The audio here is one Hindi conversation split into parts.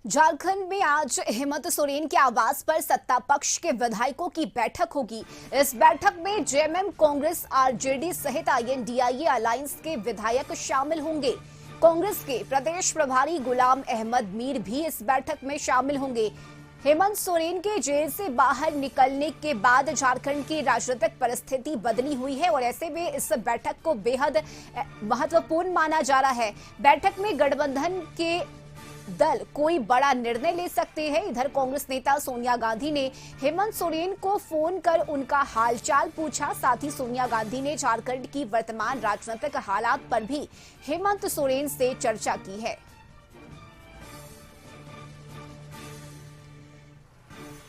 झारखंड में आज हेमंत सोरेन के आवास पर सत्ता पक्ष के विधायकों की बैठक होगी। इस बैठक में जेएमएम, कांग्रेस, आरजेडी सहित आईएनडीआईए अलायंस के विधायक शामिल होंगे। कांग्रेस के प्रदेश प्रभारी गुलाम अहमद मीर भी इस बैठक में शामिल होंगे। हेमंत सोरेन के जेल से बाहर निकलने के बाद झारखंड की राजनीतिक परिस्थिति बदली हुई है और ऐसे में इस बैठक को बेहद महत्वपूर्ण माना जा रहा है। बैठक में गठबंधन के दल कोई बड़ा निर्णय ले सकते हैं। इधर कांग्रेस नेता सोनिया गांधी ने हेमंत सोरेन को फोन कर उनका हालचाल पूछा। साथ ही सोनिया गांधी ने झारखंड की वर्तमान राजनीतिक हालात पर भी हेमंत सोरेन से चर्चा की है।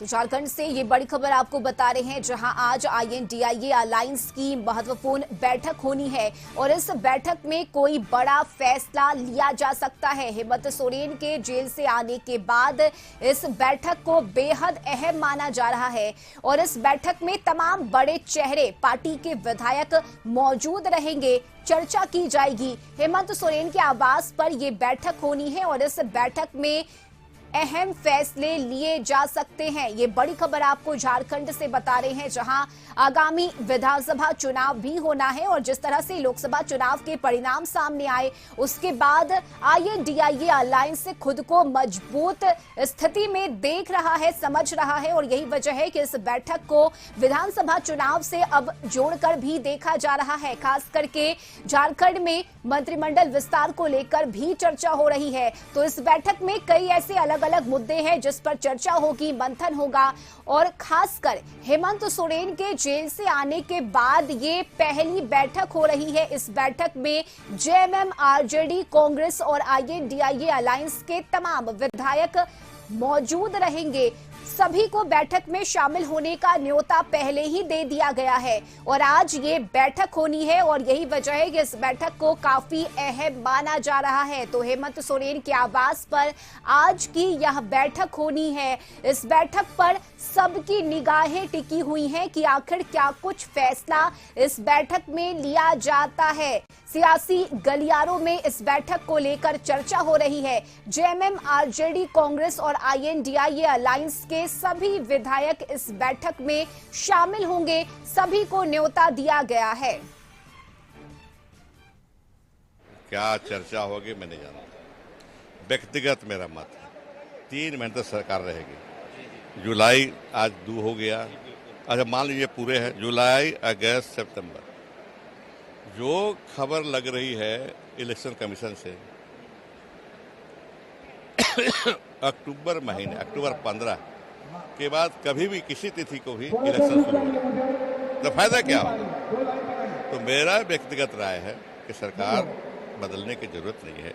तो झारखंड से ये बड़ी खबर आपको बता रहे हैं, जहां आज आईएनडीआईए अलायंस की महत्वपूर्ण बैठक होनी है और इस बैठक में कोई बड़ा फैसला लिया जा सकता है। हेमंत सोरेन के जेल से आने के बाद इस बैठक को बेहद अहम माना जा रहा है और इस बैठक में तमाम बड़े चेहरे, पार्टी के विधायक मौजूद रहेंगे। चर्चा की जाएगी। हेमंत सोरेन के आवास पर यह बैठक होनी है और इस बैठक में अहम फैसले लिए जा सकते हैं। ये बड़ी खबर आपको झारखंड से बता रहे हैं, जहां आगामी विधानसभा चुनाव भी होना है और जिस तरह से लोकसभा चुनाव के परिणाम सामने आए उसके बाद आईएनडीआईए अलायंस से खुद को मजबूत स्थिति में देख रहा है, समझ रहा है और यही वजह है कि इस बैठक को विधानसभा चुनाव से अब जोड़कर भी देखा जा रहा है। खास करके झारखंड में मंत्रिमंडल विस्तार को लेकर भी चर्चा हो रही है। तो इस बैठक में कई ऐसे अलग अलग मुद्दे हैं जिस पर चर्चा होगी, मंथन होगा और खासकर हेमंत सोरेन के जेल से आने के बाद ये पहली बैठक हो रही है। इस बैठक में जेएमएम, आरजेडी, कांग्रेस और आईएनडीआईए अलायंस के तमाम विधायक मौजूद रहेंगे। सभी को बैठक में शामिल होने का न्योता पहले ही दे दिया गया है और आज ये बैठक होनी है और यही वजह है कि इस बैठक को काफी अहम माना जा रहा है। तो हेमंत सोरेन के आवास पर आज की यह बैठक होनी है। इस बैठक पर सबकी निगाहें टिकी हुई हैं कि आखिर क्या कुछ फैसला इस बैठक में लिया जाता है। सियासी गलियारों में इस बैठक को लेकर चर्चा हो रही है। जेएमएम, आरजेडी, कांग्रेस और आईएनडीआईए अलायंस के सभी विधायक इस बैठक में शामिल होंगे। सभी को न्योता दिया गया है। क्या चर्चा होगी मैं नहीं जानता, व्यक्तिगत मेरा मत है 3 महीने तक सरकार रहेगी। जुलाई आज 2 हो गया, अच्छा मान लीजिए पूरे हैं जुलाई, अगस्त, सितंबर। जो खबर लग रही है इलेक्शन कमीशन से अक्टूबर महीने, अक्टूबर 15 के बाद कभी भी किसी तिथि को भी इलेक्शन शुरू हो तो फायदा क्या होगा। तो मेरा व्यक्तिगत राय है कि सरकार बदलने की जरूरत नहीं है।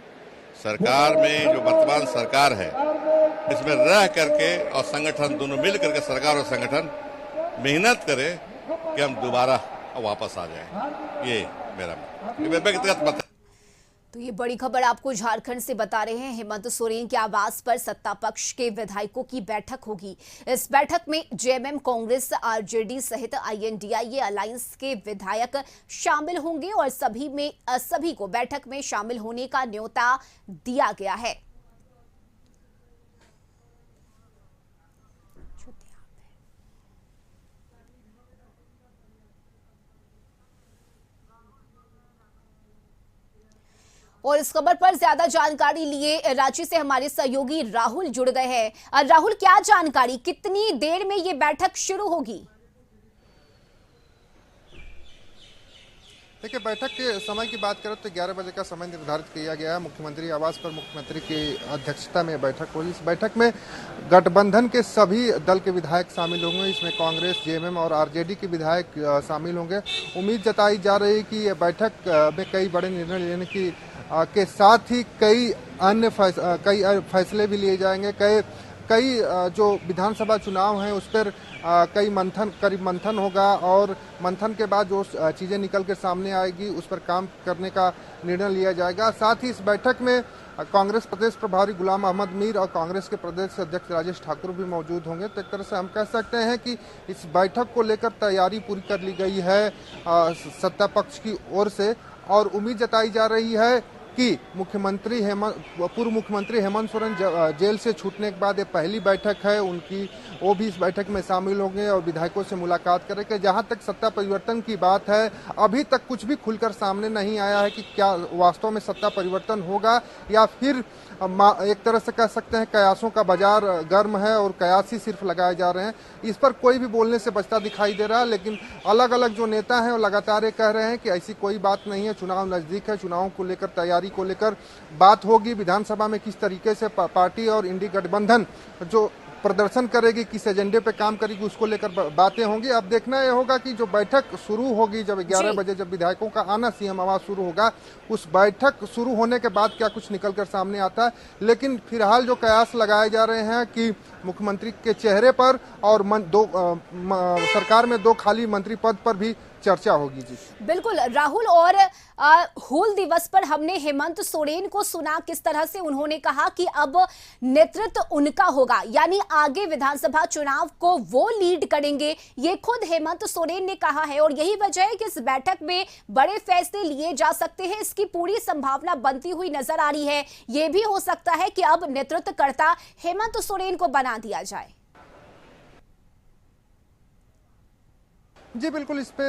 सरकार में जो वर्तमान सरकार है इसमें रह करके और संगठन दोनों मिल करके, सरकार और संगठन मेहनत करे कि हम दोबारा वापस आ जाएं। ये मेरा व्यक्तिगत मत है। तो ये बड़ी खबर आपको झारखंड से बता रहे हैं। हेमंत सोरेन के आवास पर सत्ता पक्ष के विधायकों की बैठक होगी। इस बैठक में जेएमएम, कांग्रेस, आरजेडी सहित आईएनडीआईए अलायंस के विधायक शामिल होंगे और सभी को बैठक में शामिल होने का न्योता दिया गया है। और इस खबर पर ज्यादा जानकारी लिए रांची से हमारे सहयोगी राहुल जुड़ गए हैं। राहुल, क्या जानकारी, कितनी देर में ये बैठक शुरू होगी? देखिए, बैठक के समय की बात करें तो 11 बजे का समय निर्धारित किया गया है। मुख्यमंत्री आवास पर मुख्यमंत्री की अध्यक्षता में बैठक होगी। इस बैठक में गठबंधन के सभी दल के विधायक शामिल होंगे। इसमें कांग्रेस, जेएमएम और आरजेडी के विधायक शामिल होंगे। उम्मीद जताई जा रही है कि यह बैठक में कई बड़े निर्णय लेने की के साथ ही कई अन्य फैसले भी लिए जाएंगे। कई जो विधानसभा चुनाव हैं उस पर करीब मंथन होगा और मंथन के बाद जो चीज़ें निकल के सामने आएगी उस पर काम करने का निर्णय लिया जाएगा। साथ ही इस बैठक में कांग्रेस प्रदेश प्रभारी गुलाम अहमद मीर और कांग्रेस के प्रदेश अध्यक्ष राजेश ठाकुर भी मौजूद होंगे। तो एक तरह से हम कह सकते हैं कि इस बैठक को लेकर तैयारी पूरी कर ली गई है सत्ता पक्ष की ओर से और उम्मीद जताई जा रही है कि पूर्व मुख्यमंत्री हेमंत सोरेन जेल से छूटने के बाद ये पहली बैठक है उनकी, वो भी इस बैठक में शामिल होंगे और विधायकों से मुलाकात करेंगे। जहां तक सत्ता परिवर्तन की बात है, अभी तक कुछ भी खुलकर सामने नहीं आया है कि क्या वास्तव में सत्ता परिवर्तन होगा या फिर एक तरह से कह सकते हैं कयासों का बाजार गर्म है और कयास ही सिर्फ लगाए जा रहे हैं। इस पर कोई भी बोलने से बचता दिखाई दे रहा है, लेकिन अलग अलग जो नेता हैं वो लगातार ये कह रहे हैं कि ऐसी कोई बात नहीं है, चुनाव नजदीक है, चुनाव को लेकर तैयारी को लेकर बात होगी। विधानसभा में किस तरीके से पार्टी और इंडी गठबंधन जो प्रदर्शन करेगी, किस एजेंडे पे काम करेगी, उसको लेकर बातें होंगी। अब देखना यह होगा कि जो बैठक शुरू होगी जब 11 बजे जब विधायकों का आना सीएम आवास शुरू होगा, उस बैठक शुरू होने के बाद क्या कुछ निकलकर सामने आता है। लेकिन फिलहाल जो कयास लगाए जा रहे हैं कि मुख्यमंत्री के चेहरे पर और सरकार में 2 खाली मंत्री पद पर भी चर्चा होगी। जी बिल्कुल राहुल, और हूल दिवस पर हमने हेमंत सोरेन को सुना किस तरह से उन्होंने कहा कि अब नेतृत्व उनका होगा, यानी आगे विधानसभा चुनाव को वो लीड करेंगे, ये खुद हेमंत सोरेन ने कहा है। और यही वजह है कि इस बैठक में बड़े फैसले लिए जा सकते हैं, इसकी पूरी संभावना बनती हुई नजर आ रही है। यह भी हो सकता है कि अब नेतृत्वकर्ता हेमंत सोरेन को बना दिया जाए। जी बिल्कुल, इस पे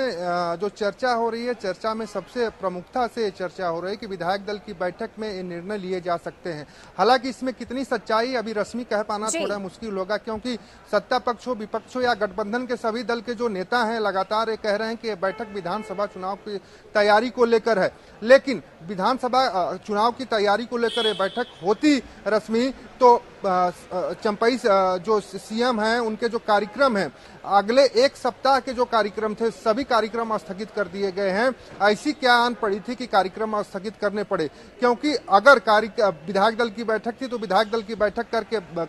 जो चर्चा हो रही है, चर्चा में सबसे प्रमुखता से चर्चा हो रही है कि विधायक दल की बैठक में ये निर्णय लिए जा सकते हैं। हालांकि इसमें कितनी सच्चाई अभी रस्मी कह पाना थोड़ा मुश्किल होगा, क्योंकि सत्ता पक्ष हो विपक्ष हो या गठबंधन के सभी दल के जो नेता हैं लगातार ये कह रहे हैं कि ये बैठक विधानसभा चुनाव की तैयारी को लेकर है। लेकिन विधानसभा चुनाव की तैयारी को लेकर ये बैठक होती रस्मी तो चंपई जो सीएम हैं उनके जो कार्यक्रम हैं, अगले 1 सप्ताह के जो कार्यक्रम थे सभी कार्यक्रम स्थगित कर दिए गए हैं। ऐसी क्या आन पड़ी थी कि कार्यक्रम स्थगित करने पड़े, क्योंकि अगर विधायक दल की बैठक थी तो विधायक दल की बैठक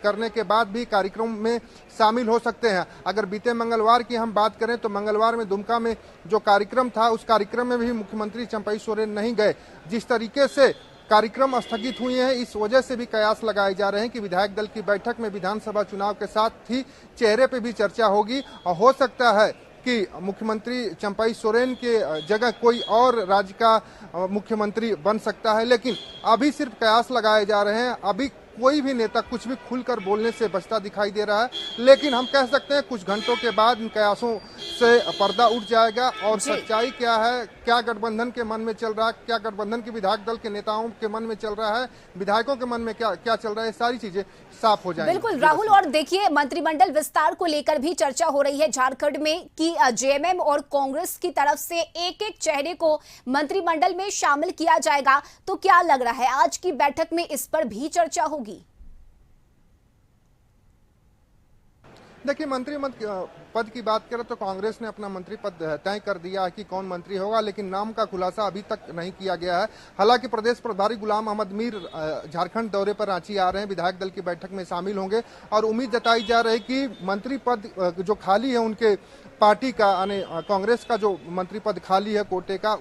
करने के बाद भी कार्यक्रम में शामिल हो सकते हैं। अगर बीते मंगलवार की हम बात करें तो मंगलवार में दुमका में जो कार्यक्रम था उस कार्यक्रम में भी मुख्यमंत्री चंपई सोरेन नहीं गए। जिस तरीके से कार्यक्रम स्थगित हुए हैं, इस वजह से भी कयास लगाए जा रहे हैं कि विधायक दल की बैठक में विधानसभा चुनाव के साथ ही चेहरे पे भी चर्चा होगी और हो सकता है कि मुख्यमंत्री चंपई सोरेन के जगह कोई और राज्य का मुख्यमंत्री बन सकता है। लेकिन अभी सिर्फ कयास लगाए जा रहे हैं, अभी कोई भी नेता कुछ भी खुलकर बोलने से बचता दिखाई दे रहा है। लेकिन हम कह सकते हैं कुछ घंटों के बाद इन कयासों से पर्दा उठ जाएगा और सच्चाई क्या है, क्या गठबंधन के मन में चल रहा है, क्या गठबंधन के विधायक दल के नेताओं के मन में चल रहा है, विधायकों के मन में क्या चल रहा है, सारी चीजें साफ हो जाएंगी। बिल्कुल राहुल, और देखिए मंत्रिमंडल विस्तार को लेकर भी चर्चा हो रही है झारखंड में कि जेएमएम और कांग्रेस की तरफ से एक चेहरे को मंत्रिमंडल में शामिल किया जाएगा। तो क्या लग रहा है आज की बैठक में इस पर भी चर्चा होगी? देखिए, मंत्री पद की बात करें तो कांग्रेस ने अपना मंत्री पद तय कर दिया है कि कौन मंत्री होगा, लेकिन नाम का खुलासा अभी तक नहीं किया गया है। हालांकि प्रदेश प्रभारी गुलाम अहमद मीर झारखंड दौरे पर रांची आ रहे हैं, विधायक दल की बैठक में शामिल होंगे और उम्मीद जताई जा रही है कि मंत्री पद जो खाली है उनके पार्टी का यानी कांग्रेस का जो मंत्री पद खाली है कोटे का,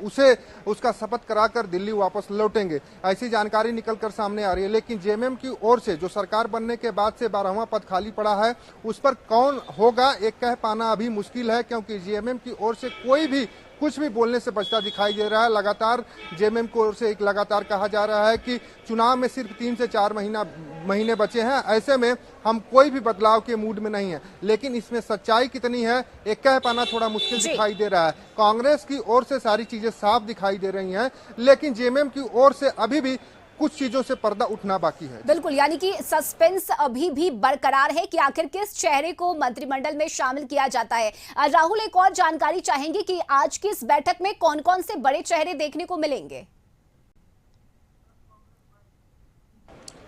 उसका शपथ कराकर दिल्ली वापस लौटेंगे, ऐसी जानकारी निकलकर सामने आ रही है। लेकिन जेएमएम की ओर से जो सरकार बनने के बाद से 12वां पद खाली पड़ा है, उस पर कौन होगा एक कह पाना अभी मुश्किल है, क्योंकि जेएमएम की ओर से कोई भी कुछ भी बोलने से बचता दिखाई दे रहा है। लगातार जेएमएम की ओर से एक लगातार कहा जा रहा है कि चुनाव में सिर्फ 3 से 4 महीने बचे हैं, ऐसे में हम कोई भी बदलाव के मूड में नहीं है। लेकिन इसमें सच्चाई कितनी है एक कह पाना थोड़ा मुश्किल दिखाई दे रहा है। कांग्रेस की ओर से सारी चीजें साफ दिखाई दे रही हैं, लेकिन जेएमएम की ओर से अभी भी कुछ चीजों से पर्दा उठना बाकी है। बिल्कुल, यानी कि सस्पेंस अभी भी बरकरार है कि आखिर किस चेहरे को मंत्रिमंडल में शामिल किया जाता है। राहुल, एक और जानकारी चाहेंगे कि आज की इस बैठक में कौन कौन से बड़े चेहरे देखने को मिलेंगे?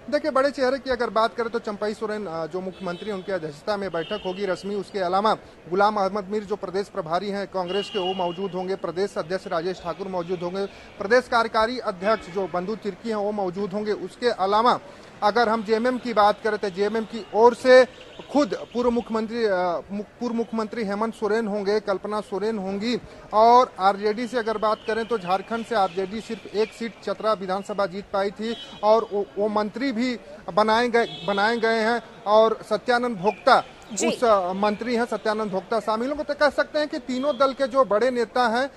देखिए, बड़े चेहरे की अगर बात करें तो चंपई सोरेन जो मुख्यमंत्री उनकी अध्यक्षता में बैठक होगी रस्मी। उसके अलावा गुलाम अहमद मीर जो प्रदेश प्रभारी हैं कांग्रेस के, वो मौजूद होंगे। प्रदेश अध्यक्ष राजेश ठाकुर मौजूद होंगे। प्रदेश कार्यकारी अध्यक्ष जो बंधु तिर्की हैं वो मौजूद होंगे। उसके अलावा अगर हम जेएमएम की बात करें तो जेएमएम की ओर से खुद पूर्व मुख्यमंत्री हेमंत सोरेन होंगे, कल्पना सोरेन होंगी। और आरजेडी से अगर बात करें तो झारखंड से आरजेडी सिर्फ 1 सीट चतरा विधानसभा जीत पाई थी और वो मंत्री भी बनाए गए हैं। और सत्यानंद भोक्ता जी। उस मंत्री हैं सत्यानंद भोक्ता शामिल होंगे, तो कह सकते हैं कि तीनों दल के जो बड़े नेता हैं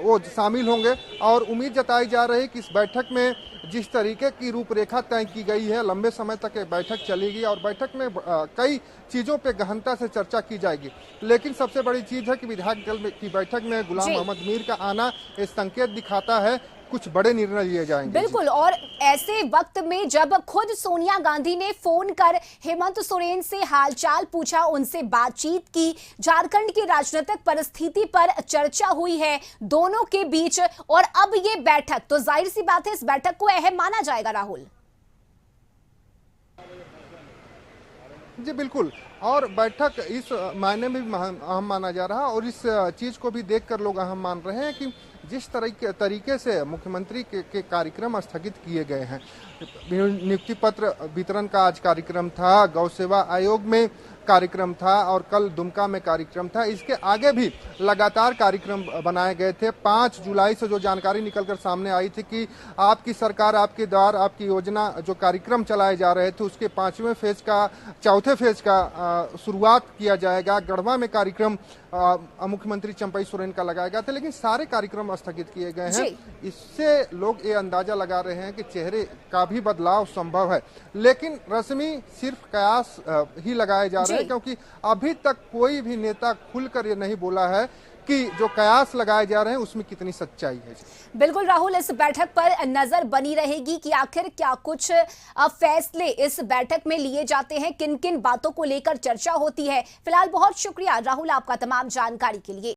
वो शामिल होंगे। और उम्मीद जताई जा रही है कि इस बैठक में जिस तरीके की रूपरेखा तय की गई है, लंबे समय तक ये बैठक चलेगी और बैठक में कई चीजों पे गहनता से चर्चा की जाएगी। लेकिन सबसे बड़ी चीज है कि विधायक दल की बैठक में गुलाम जी। मोहम्मद मीर का आना ये संकेत दिखाता है कुछ बड़े निर्णय लिए जाएंगे। बिल्कुल, और ऐसे वक्त में जब खुद सोनिया गांधी ने फोन कर हेमंत सोरेन से हालचाल पूछा, उनसे बातचीत की, झारखंड की राजनीतिक परिस्थिति पर चर्चा हुई है दोनों के बीच, और अब ये बैठक, तो जाहिर सी बात है इस बैठक को अहम माना जाएगा राहुल। जी बिल्कुल, और बैठक इस मायने में भी अहम माना जा रहा है और इस चीज को भी देखकर लोग अहम मान रहे हैं कि जिस तरीके से मुख्यमंत्री के कार्यक्रम स्थगित किए गए हैं, नियुक्ति पत्र वितरण का आज कार्यक्रम था, गौ सेवा आयोग में कार्यक्रम था और कल दुमका में कार्यक्रम था, इसके आगे भी लगातार कार्यक्रम बनाए गए थे। 5 जुलाई से जो जानकारी निकलकर सामने आई थी कि आपकी सरकार आपके द्वार आपकी योजना जो कार्यक्रम चलाए जा रहे थे उसके 5वें फेज का चौथे फेज का शुरुआत किया जाएगा। गढ़वा में कार्यक्रम मुख्यमंत्री चंपई सोरेन का लगाया गया था, लेकिन सारे कार्यक्रम स्थगित किए गए हैं। इससे लोग ये अंदाजा लगा रहे हैं कि चेहरे का भी बदलाव संभव है, लेकिन रस्मी सिर्फ कयास ही लगाए जा रहे हैं, क्योंकि अभी तक कोई भी नेता खुलकर ये नहीं बोला है कि जो कयास लगाए जा रहे हैं उसमें कितनी सच्चाई है। बिल्कुल राहुल, इस बैठक पर नजर बनी रहेगी कि आखिर क्या कुछ फैसले इस बैठक में लिए जाते हैं, किन किन बातों को लेकर चर्चा होती है। फिलहाल बहुत शुक्रिया राहुल आपका तमाम जानकारी के लिए।